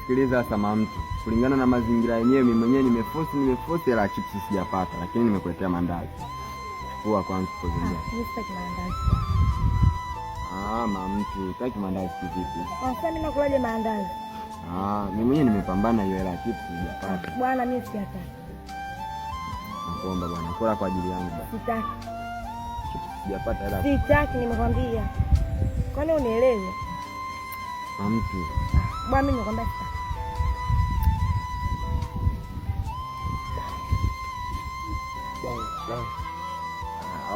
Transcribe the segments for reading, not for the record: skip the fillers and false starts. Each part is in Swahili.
Sikiliza sasa mtu, kulingana na mazingira yenyewe mimi mwenyewe nimeforce la chips sijapata, lakini nimekuletea mandazi. Chukua kwanza kuzungumza. Mimi sitaki mandazi. Mtu, sitaki mandazi kivipi? Sasa mimi nakulaje mandazi? Mimi mwenyewe nimepambana hiyo la chips sijapata. Bwana mimi sitaki. Nakuomba bwana, kula kwa ajili yangu bwana. Sitaki. Chips sijapata hela. Sitaki nimekwambia. Kwani unielewe? Mtu. Bwana mimi nimekwambia sitaki.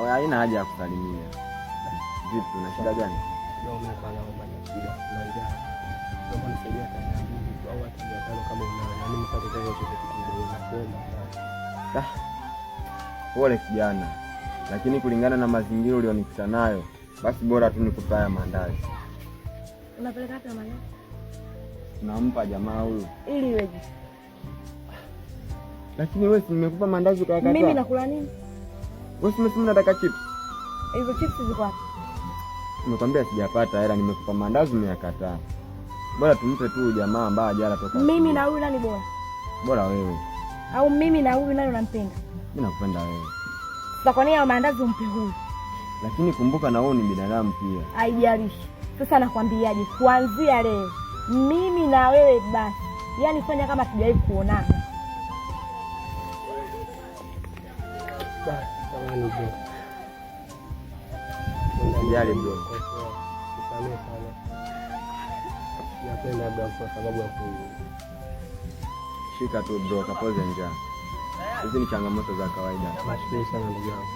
Haina haja ya kusalimia. Vipi, una shida gani? Ndio umepanga mambo ya shida. Na njaa. Naomba nisaidie hata na au hata 500 kama una. Mimi nipate kazi yote kidogo na kuomba. Pole kijana. Lakini kulingana na mazingira ulionikuta nayo, basi bora tu nikupe haya mandazi. Unapeleka wapi mandazi? Nampa jamaa huyu. Ili weje. Lakini wewe si nimekupa mandazi ukayakataa. Mimi nakula nini? Wewe umesema unataka chips. Hizo chips ziko wapi? Nimekwambia sijapata hela, nimekupa mandazi umeyakataa. Bora tumpe tu jamaa ambaye hajala toka. Mimi na huyu nani bora? Bora wewe. Au mimi na huyu nani unampenda? Mimi nakupenda wewe. Sasa kwa nini mandazi umpe huyu? Lakini kumbuka na wewe ni binadamu pia. Haijalishi. Sasa nakwambiaje, kuanzia leo mimi na wewe basi. Yaani fanya kama tujawahi kuonana. Samahani bro. Usijali bro. Usamehe sana. Napenda bro kwa sababu ya shika tu bro, kapoze njaa. Hizi ni changamoto za kawaida. Nashukuru sana ndugu yangu.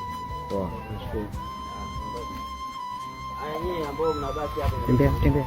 Poa. Nashukuru. Nyinyi ambao mnabaki hapa. Tembea.